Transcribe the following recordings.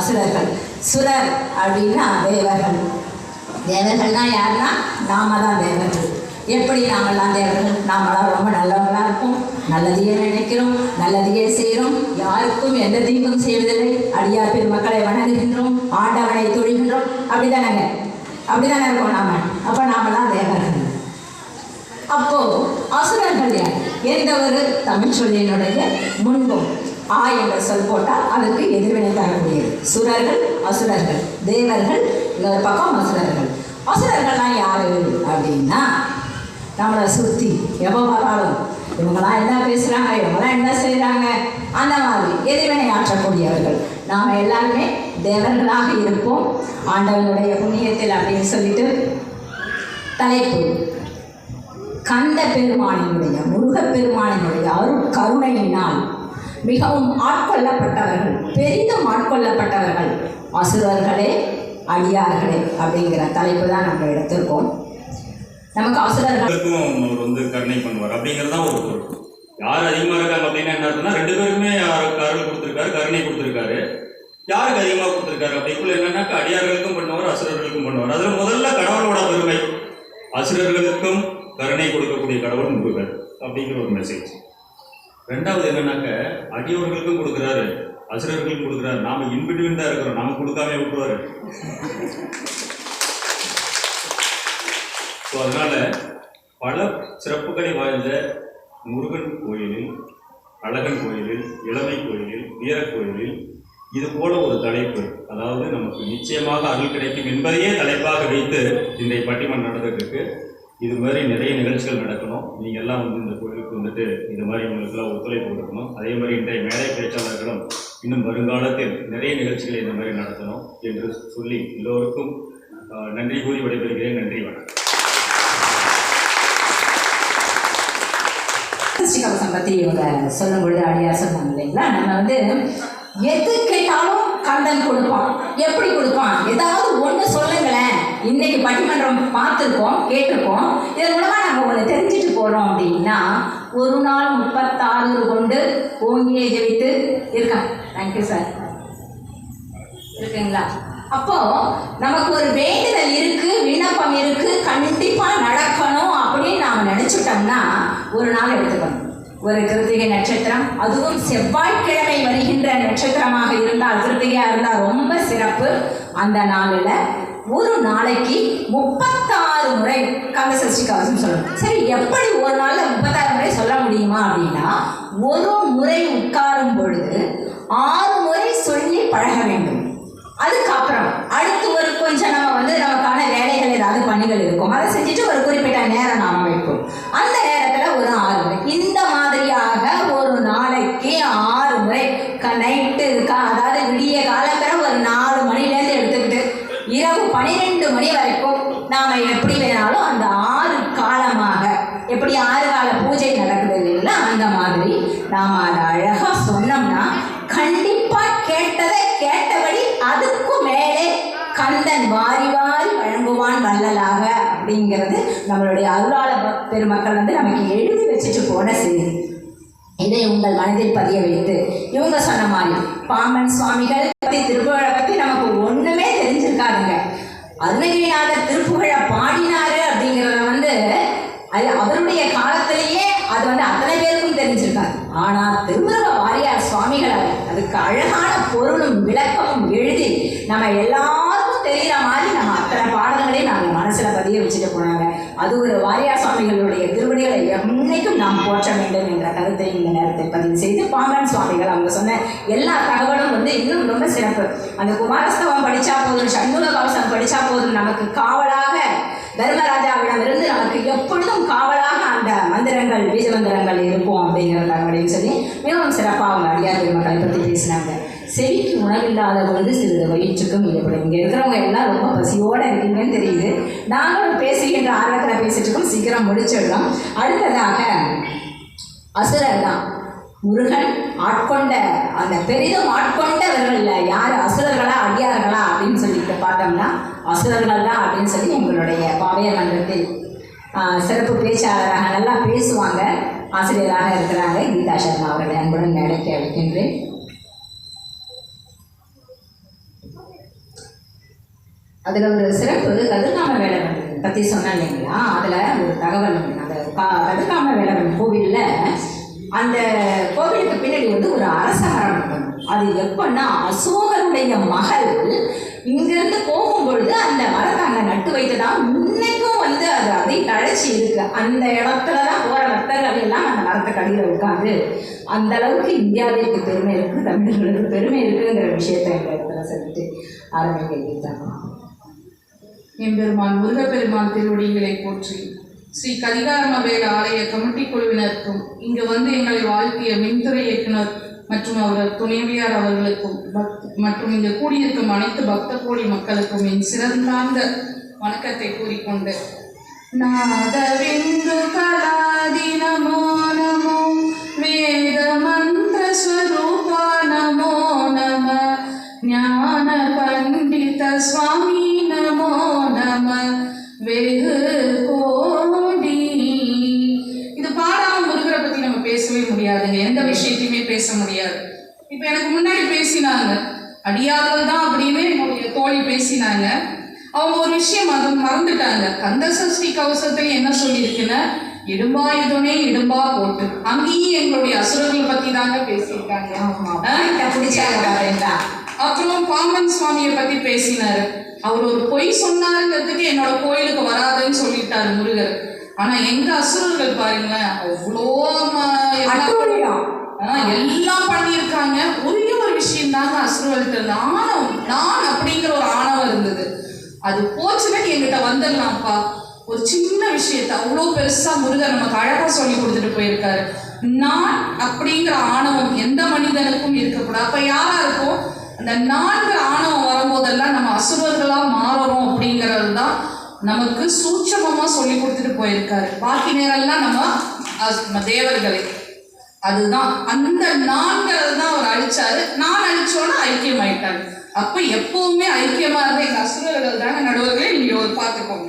அசுரர்கள். சுரர் அப்படின்னா தேவர்கள். தேவர்கள்னா யாருன்னா நாம தான் தேவர்கள். எப்படி நாமெல்லாம் தேவர்கள்? நாமெல்லாம் ரொம்ப நல்லவங்களாக இருப்போம், நல்லதையே நினைக்கிறோம், நல்லதையே செய்கிறோம், யாருக்கும் எந்த தீங்கும் செய்வதில்லை, அடியார் பெருமக்களை வணங்குகின்றோம், ஆண்டவனை தொழுகின்றோம். அப்படிதானங்க? அப்படிதானே இருக்கோம் நாம. அப்போ நாமெல்லாம் தேவர்கள். அப்போ அசுரர்கள் யார்? எந்த ஒரு தமிழ் சொல்லினுடைய முன்பும் ஆ என்ற சொல் போட்டால் அதுக்கு எதிர்வினை தரக்கூடியது. சுரர்கள், அசுரர்கள், தேவர்கள், இன்னொரு பக்கம் அசுரர்கள். அசுரர்கள்லாம் யாரு அப்படின்னா நம்மளை சுற்றி எப்போ பார்த்தாலும் இவங்களாம் என்ன பேசுகிறாங்க, இவங்களாம் என்ன செய்கிறாங்க, அந்த மாதிரி எதிர்வினை ஆற்றக்கூடியவர்கள். நாம் எல்லாருமே தேவர்களாக இருப்போம் ஆண்டவனுடைய புண்ணியத்தில் அப்படின்னு சொல்லிட்டு தலைப்பு கந்த பெருமானினுடைய முருகப்பெருமானினுடைய அருட்கருணையினால் மிகவும் ஆட்கொள்ளப்பட்டவர்கள், பெரிதும் ஆட்கொள்ளப்பட்டவர்கள் அசுரர்களே அடியார்களே அப்படிங்கிற தலைப்பு தான் நம்ம எடுத்திருக்கோம். நமக்கு அசுரர்களுக்கும் அவர் வந்து கருணை பண்ணுவார் அப்படிங்கிறது தான் ஒரு பொருள். யார் அதிகமாக இருக்காங்க அப்படின்னு என்ன அர்த்தம்னா, ரெண்டு பேருமே அருள் கொடுத்துருக்காரு, கருணை கொடுத்துருக்காரு. யாருக்கு அதிகமாக கொடுத்துருக்காரு அப்படிங்குள்ள என்னன்னாக்கா அடியார்களுக்கும் பண்ணுவார், அசுரர்களுக்கும் பண்ணுவார். அதில் முதல்ல கடவுளோட பெருமை, அசுரர்களுக்கும் கருணை கொடுக்கக்கூடிய கடவுள் முருகர் அப்படிங்கிற ஒரு மெசேஜ். ரெண்டாவது என்னன்னாக்க அடியவர்களுக்கும் கொடுக்குறாரு, அசுரர்களுக்கும் கொடுக்குறாரு. நாம இன்பிட்வீன் தான் இருக்கிறோம், நாம கொடுக்காம விட்டுருவாரு. ஸோ அதனால பல சிறப்புகளை வாய்ந்த முருகன் கோயிலில், அழகன் கோயிலில், இளமை கோயிலில், வீரக்கோயிலில் இது போல ஒரு தலைப்பு, அதாவது நமக்கு நிச்சயமாக அருள் கிடைக்கும் என்பதையே தலைப்பாக வைத்து இன்றைய பட்டிமன்றம் நடந்துருக்கு. இது மாதிரி நிறைய நிகழ்ச்சிகள் நடக்கணும். நீங்கள் எல்லாம் வந்து இந்த கோயிலுக்கு வந்துட்டு இது மாதிரி உங்களுக்கெல்லாம் ஒத்துழைப்பு கொடுக்கணும். அதே மாதிரி இன்றைய மேடை பேச்சாளர்களும் இன்னும் வருங்காலத்தில் நிறைய நிகழ்ச்சிகளை இந்த மாதிரி நடத்தணும் என்று சொல்லி எல்லோருக்கும் நன்றி கூறி விடைபெறுகிறேன். நன்றி, வணக்கம். ஸ்ரீகவசம் பற்றி இவங்க சொல்லும் பொழுது அடியார் சொன்னாங்க இல்லைங்களா, நம்ம வந்து எது கேட்டாலும் கந்தன் கொடுப்பான். எப்படி கொடுப்பான்? ஏதாவது ஒன்று சொல்லுங்களேன். இன்னைக்கு பட்டிமன்றம் பார்த்துருக்கோம், கேட்டிருக்கோம். இதன் மூலமாக நம்ம ஒன்று தெரிஞ்சுட்டு போகிறோம் அப்படின்னா, ஒரு நாள் 36 கொண்டு ஓங்கியை ஜெயித்து இருக்காங்க. Thank you sir. இருக்குங்களா? அப்போ நமக்கு ஒரு வேண்டுதல் இருக்கு, விண்ணப்பம் இருக்கு, கண்டிப்பா நடக்கணும் அப்படின்னு நாம நினைச்சுட்டோம்னா ஒரு நாள் எடுத்துக்கணும். ஒரு கிருத்திகை நட்சத்திரம், அதுவும் செவ்வாய்க்கிழமை வருகின்ற நட்சத்திரமாக இருந்தால், கிருத்திகையா இருந்தால் ரொம்ப சிறப்பு. அந்த நாளில் ஒரு நாளைக்கு 36 முறை கந்த சஷ்டி கவசம் சொல்லணும். சரி, எப்படி ஒரு நாளில் 36 முறை சொல்ல முடியுமா அப்படின்னா, ஒரு முறை உட்காரும் பொழுது 6 முறை சொல்லி பழக வேண்டும். அதுக்கப்புறம் அடுத்து ஒரு கொஞ்சம் நம்ம வந்து நமக்கான வேலைகள் ஏதாவது பணிகள் இருக்கும், அதை செஞ்சுட்டு ஒரு குறிப்பிட்ட நேரம் நாம வைப்போம். அந்த நேரத்தில் ஒரு 6 முறை இந்த மாதிரியாக ஒரு நாளைக்கு 6 முறை நைட்டு இருக்கா, அதாவது விடிய காலம்பெற ஒரு 4 மணிலேருந்து எடுத்துக்கிட்டு இரவு 12 மணி வரைக்கும் நாம எப்படி வேணாலும் அந்த 6 காலமாக, எப்படி 6 கால பூஜை நடக்குது இல்லைங்களா, அந்த மாதிரி நாம அதை அழகா சொன்னோம்னா கண்டிப்பா கேட்டதை கேட்டபடி அதுக்கும் மேலே கந்தன் வாரி வாரி வழங்குவான் வள்ளலாக அப்படிங்கிறது நம்மளுடைய அருளாளர் பெருமக்கள் வந்து நமக்கு எழுதி வச்சுட்டு போன செய்தி. இதை உங்கள் மனதில் பதிய வைத்து இவங்க சொன்ன மாதிரி பாம்பன் சுவாமிகள் பற்றி, திருப்புகழை பற்றி நமக்கு ஒன்றுமே தெரிஞ்சிருக்காருங்க. அருணகிரிநாதர் திருப்புகழை பாடினாரு அப்படிங்கிறத வந்து அவருடைய காலத்திலேயே அது வந்து அத்தனை பேருக்கும் தெரிஞ்சிருக்காரு. ஆனால் திருமுருக வாரியார் சுவாமிகள் அதுக்கு அழகான பொருளும் விளக்கமும் எழுதி நம்ம எல்லாருக்கும் தெரிகிற மாதிரி நம்ம அத்தனை பாடல்களையும் நாங்கள் மனசில் பதிய வச்சுட்டு போனாங்க. அது ஒரு வாரியார் சுவாமிகளுடைய திருவடிகளை என்னைக்கும் நாம் போற்ற வேண்டும் என்ற கருத்தை இந்த நேரத்தில் பதிவு செய்து, பாம்பன் சுவாமிகள் அவங்க சொன்ன எல்லா தகவலும் வந்து இன்னும் ரொம்ப சிறப்பு. அந்த குமாரஸ்தவம் படித்தா போதும், சண்முக கவசம் படித்தா போதும், நமக்கு காவலாக தர்மராஜாவிடமிருந்து நமக்கு எப்பொழுதும் காவலாக அந்த மந்திரங்கள், பீஜ மந்திரங்கள் இருக்கும் அப்படிங்கிற தகவலையும் சொல்லி மிகவும் சிறப்பாக அவங்க அடியார் பெருமக்களை பற்றி பேசினாங்க. செவிக்கு உணவில்லாத பொழுது சிறிது வயிற்றுக்கும் ஈடுபடும். இங்கே இருக்கிறவங்க எல்லாம் ரொம்ப பசியோடு இருக்கீங்கன்னு தெரியுது. நாங்களும் பேசுகின்ற ஆர்வத்தில் பேசிட்டு இருக்கோம், சீக்கிரம் முடிச்சிடலாம். அடுத்ததாக அசுரர் தான். முருகன் ஆட்கொண்ட அந்த பெரிதும் ஆட்கொண்டவர்கள் யார், அசுரர்களா அடியார்களா அப்படின்னு சொல்லிட்டு பார்த்தோம்னா அசுரர்கள் தான் அப்படின்னு சொல்லி எங்களுடைய பாவையர் மன்றத்தில் சிறப்பு பேச்சாளராக நல்லா பேசுவாங்க, ஆசிரியராக இருக்கிறாங்க கீதா சர்மா அவர்களை அன்புடன் மேடைக்கு அழைக்கின்றேன். அதுல ஒரு சிறப்பு கதிர்காம வேலவன் பத்தி சொன்னேன் இல்லைங்களா, அதுல ஒரு தகவல் உண்டு. அந்த கதிர்காம வேலவன் கோவில்ல அந்த கோவிலுக்கு பின்னாடி வந்து ஒரு அரச மரம் இருக்கும். அது எப்பன்னா அசோகருடைய மகள் இங்கிருந்து போகும்பொழுது அந்த மரத்தை அங்கே நட்டு வைத்ததான் இன்னைக்கும் வந்து அது அப்படியே தழைச்சி இருக்கு. அந்த இடத்துல தான் போற பக்தர்கள் எல்லாம் அந்த மரத்துக்கு அடியில் உட்காந்து அந்த அளவுக்கு இந்தியாவிற்கு பெருமை இருக்கு, தமிழர்களுக்கு பெருமை இருக்குங்கிற விஷயத்தை இந்த இடத்துல சொல்லிட்டு ஆரம்பிக்கிறாங்க. எம்பெருமான் முருகப்பெருமான் திருவடிகளை போற்றி. ஸ்ரீ கதிகாரமவேல ஆலய கமிட்டி குழுவினருக்கும் இங்கு வந்து எங்களை வாழ்த்திய மின்துறை இயக்குனர் மற்றும் அவர் துணைவியார் அவர்களுக்கும் மற்றும் இங்கு கூடியிருக்கும் அனைத்து பக்த கோடி மக்களுக்கும் என் சிறந்தார்ந்த வணக்கத்தை கூறிக்கொண்டு நாதவிந்து கலாதி நமோ நமோ வேத மந்திர ஸ்வரூபா நமோ நம ஞான பண்டித சுவாமி நமோ நம வெகு கோடி. இது பாடாம முருகரை பத்தி நம்ம பேசவே முடியாதுங்க, எந்த விஷயத்தையுமே பேச முடியாது. இப்ப எனக்கு முன்னாடி பேசினாங்க அடியார்கள் தான் அப்படின்னு என்னுடைய தோழி பேசினாங்க. அவங்க ஒரு விஷயம் மறந்துட்டாங்க. கந்த சஷ்டி கவசத்துல என்ன சொல்லியிருக்குன்னா, இடும்பாயுதனே இடும்பா போட்டு, அங்கேயும் எங்களுடைய அசுரர்கள் பத்தி தாங்க பேசியிருக்காங்க. அப்புறம் பாம்பன் சுவாமியை பத்தி பேசினாரு. அவர் ஒரு பொய் சொன்னாருங்கிறதுக்கு என்னோட கோயிலுக்கு வராதுன்னு சொல்லிட்டாரு முருகர். ஆனா எங்க அசுரர்கள் பாருங்களேன், அவ்வளோ எல்லாம் பண்ணியிருக்காங்க. ஒரே ஒரு விஷயம் தாங்க அசுரர்கள்ட்ட ஆணவம், நான் அப்படிங்கிற ஒரு ஆணவம் இருந்தது. அது போச்சுன்னா என்கிட்ட வந்துடலாம்ப்பா. ஒரு சின்ன விஷயத்த அவ்வளோ பெருசா முருகர் நமக்கு அழகா சொல்லி கொடுத்துட்டு போயிருக்காரு. நான் அப்படிங்கிற ஆணவம் எந்த மனிதனுக்கும் இருக்கக்கூடாது. அப்ப யாரா இருக்கும், அந்த நான்கு ஆணவம் வரும்போதெல்லாம் நம்ம அசுரர்களா மாறணும் அப்படிங்கிறது தான் நமக்கு சூட்சமமா சொல்லி கொடுத்துட்டு போயிருக்காரு. பாக்கி நேரம்லாம் நம்ம தேவர்களே, அதுதான் அந்த நான்கிறது தான் அவர் அழிச்சாரு. நான் அழிச்சோன்னா ஐக்கியம் ஆயிட்டாரு. அப்ப எப்பவுமே ஐக்கியமா இருந்த எங்க அசுரர்கள் தானே நடுவர்களே, நீங்க பார்த்துக்கோங்க.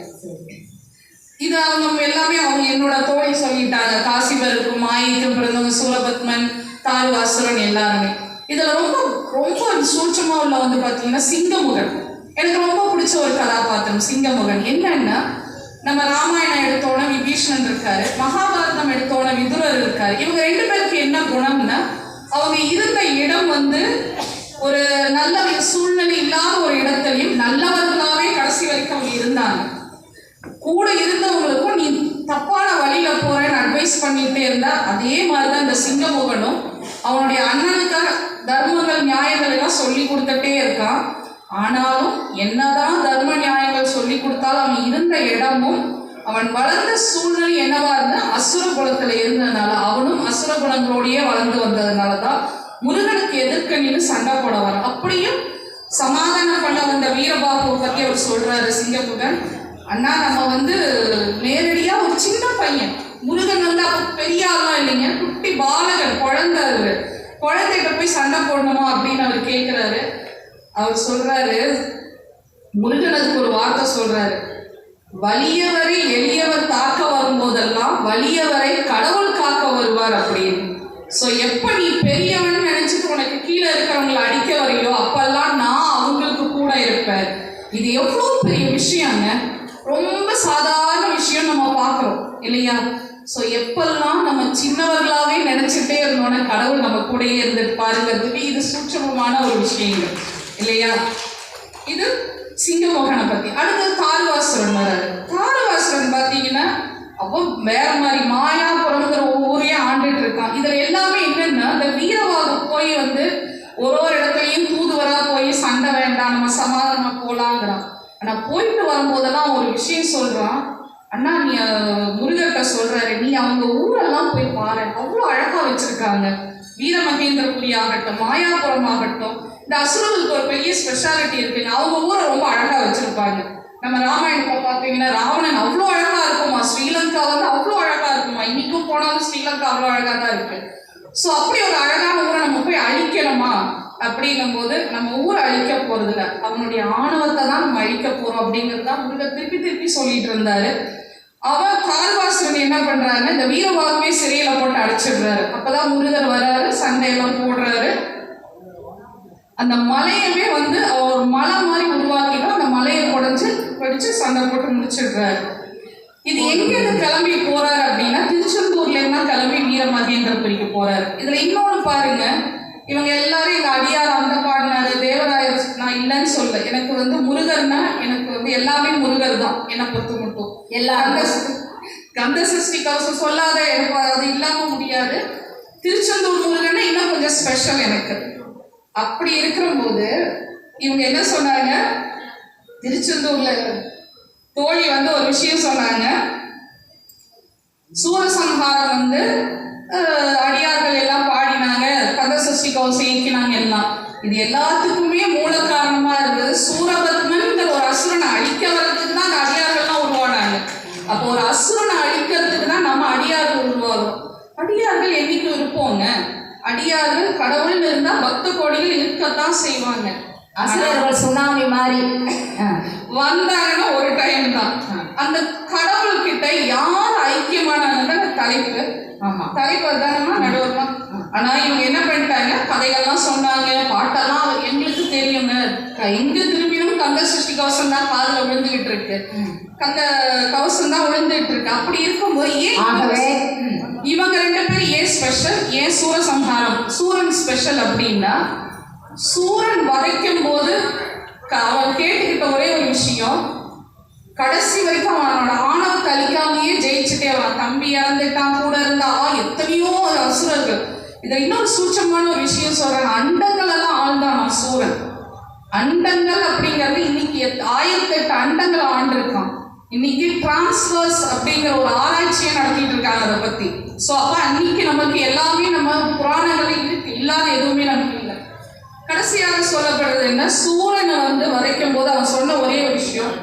இது அவங்க எல்லாமே அவங்க என்னோட தோழி சொல்லிட்டாங்க. காசிபருக்கும் மாயிக்கும் பிறந்தவங்க சூரபத்மன், தாழ்வாசுரன் எல்லாருமே. இதுல ரொம்ப ரொம்ப சூட்சமா உள்ள வந்து பாத்தீங்கன்னா சிங்கமுகன். எனக்கு ரொம்ப பிடிச்ச ஒரு கதாபாத்திரம் சிங்கமுகன். என்னன்னா, நம்ம ராமாயணம் எடுத்தோட விபீஷணன் இருக்காரு, மகாபாரதம் எடுத்தோட விதுரர் இருக்காரு. இவங்க ரெண்டு பேருக்கு என்ன குணம்னா, அவங்க இருந்த இடம் வந்து ஒரு நல்ல சூழ்நிலை இல்லாத ஒரு இடத்துலையும் நல்லவர்களாவே கடைசி வரைக்கும் அவங்க இருந்தாங்க. கூட இருந்தவங்களுக்கும் நீ தப்பான வழியில போறேன்னு அட்வைஸ் பண்ணிட்டே இருந்தா, அதே மாதிரிதான் இந்த சிங்கமுகனும் அவனுடைய அண்ணனுக்காக தர்மங்கள் நியாயங்கள் எல்லாம் சொல்லி கொடுத்துட்டே இருக்கான். ஆனாலும் என்னதான் தர்ம நியாயங்கள் சொல்லி கொடுத்தாலும் அவன் இருந்த இடமும் அவன் வளர்ந்த சூழ்நிலை என்னவா இருந்தா அசுர குலத்துல இருந்ததுனால, அவனும் அசுர குலங்களோடயே வளர்ந்து வந்ததுனாலதான் முருகனுக்கு எதிர்க்க நின்று சண்டை போட வர. அப்படியும் சமாதானம் பண்ண வந்த வீரபாகுவை பத்தி அவர் சொல்றாரு சிங்கமுகன். அண்ணா, நம்ம வந்து நேரடியா ஒரு சின்ன பையன், முருகன் வந்து அப்ப பெரிய ஆள்லாம் இல்லைங்க, குட்டி பாலகன், குழந்தைகிட்ட போய் சண்டை போடணுமா அப்படின்னு அவர் கேட்கிறாரு. அவர் சொல்றாரு, முருகன் அதுக்கு ஒரு வார்த்தை சொல்றாரு, வலியவரை எளியவர் காக்க வரும்போதெல்லாம் வலியவரை கடவுள் காக்க வருவார் அப்படின்னு. ஸோ எப்போ நீ பெரியவன் நினைச்சிட்டு உனக்கு கீழே இருக்கிறவங்களை அடிக்க வரையோ அப்பெல்லாம் நான் அவங்களுக்கு கூட இருப்பேன். இது எவ்வளோ பெரிய விஷயங்க, ரொம்ப சாதாரண விஷயம் நம்ம பார்க்குறோம் இல்லையா? ஸோ எப்பெல்லாம் நம்ம சின்னவர்களாகவே நினச்சிட்டே இருந்தோன்னா கடவுள் நம்ம கூடயே இருந்துருப்பாருங்கிறதுக்கு இது சூட்சமமான ஒரு விஷயங்கள் இல்லையா? இது சிங்கமோகனை பற்றி. அடுத்தது தாழ்வாசுரன் வராரு. தாழ்வாசுரன் பார்த்தீங்கன்னா அப்போ வேற மாதிரி மாயாபுரம்ங்கிற ஊரையே ஆண்டுட்டு இருக்கான். இதுல எல்லாமே என்னன்னா, இந்த வீரவாகு போய் வந்து ஒரு இடத்துலையும் தூதுவரா போய் சண்டை வேண்டாம், நம்ம சமாதானமா போலாங்கிறான். ஆனா போயிட்டு வரும்போதெல்லாம் ஒரு விஷயம் சொல்றான். அண்ணா, நீ முருகர்கிட்ட சொல்றாரு, நீ அவங்க ஊரெல்லாம் போய் பாரு, அவ்வளோ அழகா வச்சிருக்காங்க. வீரமகேந்திரபுரி ஆகட்டும், மாயாபுரம் ஆகட்டும், இந்த அசுரர்களுக்கு ஒரு பெரிய ஸ்பெஷாலிட்டி இருக்குங்க. அவங்க ஊரை ரொம்ப அழகா வச்சிருப்பாங்க. நம்ம ராமாயணத்தை பார்த்தீங்கன்னா ராவணன் அவ்வளோ அழகா இருக்குமா, ஸ்ரீலங்கா வந்து அவ்வளோ அழகா இருக்குமா, இன்னைக்கும் போனாலும் ஸ்ரீலங்கா அவ்வளோ அழகா தான் இருக்கு. ஸோ அப்படி ஒரு அழகான ஊரை நம்ம போய் அழிக்கணுமா அப்படிங்கும் போது நம்ம ஊரை அழிக்க போறது இல்லை, அவனுடைய ஆணவத்தை தான் நம்ம அழிக்க போறோம் அப்படிங்கிறது தான் முருகர் திருப்பி திருப்பி சொல்லிட்டு இருந்தாரு. அவன் தாழ்வாசுரன் என்ன பண்றாரு, இந்த வீரவாகுமே சிறையில போட்டு அடைச்சிடுறாரு. அப்பதான் முருகர் வர்றாரு, சண்டையெல்லாம் போடுறாரு. அந்த மலையவே வந்து அவர் ஒரு மலை மாதிரி உருவாக்கிடும், அந்த மலையை படிச்சு சண்டை போட்டு முடிச்சிடுறாரு. இது எங்கேருந்து கிளம்பி போறாரு அப்படின்னா திருச்செந்தூர்ல இருந்தா கிளம்பி வீரமகேந்திரபுரிக்கு போறாரு. இதுல இன்னொன்னு பாருங்க, இவங்க எல்லாரும் எங்க அடியார் அந்த பாடினாரு, தேவராயர், நான் இல்லைன்னு சொல்ல, எனக்கு வந்து முருகர்னா எனக்கு வந்து எல்லாமே முருகர் தான் என்னை பொறுத்து மட்டும். எல்லாரும் கந்த சஷ்டி கவசம் சொல்லாத எனக்கு அது இல்லாம முடியாது. திருச்செந்தூர் முருகன்னா இன்னும் கொஞ்சம் ஸ்பெஷல் எனக்கு. அப்படி இருக்கிறபோது இவங்க என்ன சொன்னாங்க, திருச்செந்தூர்ல தோழி வந்து ஒரு விஷயம் சொன்னாங்க, சூரசம்ஹாரம் வந்து அடியார்கள் எல்லாம் பாடினாங்க, கந்த சஷ்டி கவசம் இயக்கினாங்க எல்லாம். இது எல்லாத்துக்குமே மூல காரணமா இருந்தது சூரபத்மன்கிற ஒரு அசுரனை அழிக்க வர்றதுக்கு தான் அந்த அடியார்கள்லாம் உருவானாங்க. அப்போ ஒரு அசுரனை அழிக்கிறதுக்கு தான் நம்ம அடியார்கள் உருவாகும். அடியார்கள் என்னைக்கு இருப்போங்க, அடியார்கள் கடவுள்னு இருந்தா பக்த கோடிகள் இருக்கத்தான் செய்வாங்க. அசுரர்கள் சுனாமி மாதிரி வந்தாங்கன்னா ஒரு டைம் தான். அந்த கடவுள் கிட்ட யார் ஐக்கியமானாங்க தலைப்பு. ஆமா, தலைவர் தானமா நடுவர்மா. ஆனா இவங்க என்ன பண்ணிட்டாங்க, கதைகள்லாம் சொன்னாங்க, பாட்டெல்லாம் எங்களுக்கு தெரியுங்க, எங்க திரும்பியும் கந்த சஷ்டி கவசம் தான் காதுல விழுந்துகிட்டு இருக்கு, கந்த கவசம் தான் விழுந்துட்டு இருக்கு. அப்படி இருக்கும்போது ஏன் இவங்க 2 பேரும் ஏன் ஸ்பெஷல், ஏன் சூரசம்ஹாரம் சூரன் ஸ்பெஷல் அப்படின்னா, சூரன் வதைக்கும் போது அவன் கேட்டுக்கிட்ட ஒரே ஒரு விஷயம், கடைசி வரைக்கும் அவனோட ஆணவத்தை அழிக்காமையே ஜெயிச்சுட்டே அவன் தம்பி இறந்துட்டான், கூட இருந்தா எத்தனையோ அசுரர்கள். இதை இன்னொரு சூட்சமான ஒரு விஷயம் சொல்றேன், அண்டங்கள் எல்லாம் ஆழ்ந்தான் சூரன். அண்டங்கள் அப்படிங்கிறது இன்னைக்கு 1008 அண்டங்கள் ஆண்டிருக்கான். இன்னைக்கு டிரான்ஸ்வர்ஸ் அப்படிங்கிற ஒரு ஆராய்ச்சியை நடத்திட்டு இருக்காங்க அதை பத்தி. ஸோ அப்ப அன்னைக்கு நமக்கு எல்லாமே நம்ம புராணங்களே இருக்கு, இல்லாத எதுவுமே நமக்கு இல்லை. கடைசியாக சொல்லப்படுறது என்ன, சூரனை வந்து வதைக்கும் போது அவன் சொன்ன ஒரே ஒரு விஷயம்,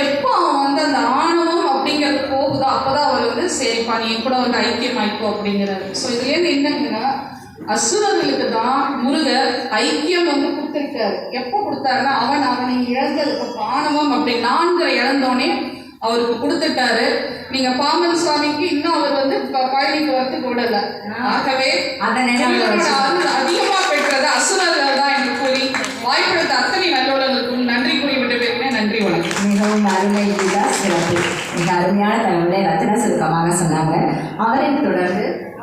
எப்போ அவன் வந்து அந்த ஆணவம் அப்படிங்கிறது போகுதோ அப்போதான் அவர் வந்து சரிப்பா நீ கூட வந்து ஐக்கியமாயிக்கோ அப்படிங்கிறாரு. ஸோ இதுலேருந்து என்னங்கன்னா, அசுரர்களுக்கு தான் முருகர் ஐக்கியம் வந்து கொடுத்துருக்காரு. எப்போ கொடுத்தாருன்னா, அவனை இழந்ததுக்கு ஆணவம் அப்படி 4 இழந்தோடனே அவருக்கு கொடுத்துட்டாரு. நீங்க பாம்பன் சுவாமிக்கு இன்னும் அவர் வந்து பழனிக்கு வரத்துக்கு விடல. ஆகவே அதிகமா பெற்றது அசுரர்கள் தான் என்று கூறி வாய்ப்பெடுத்த அத்தனை நல்லுள்ளவர்களுக்கும் நன்றி கூறி விட்டு நன்றி வணக்கம். மிகவும் அருமை சிறப்பு. மிக அருமையான தகவலை ரத்தின சுருக்கமாக சொன்னாங்க. அவரை தொடர்ந்து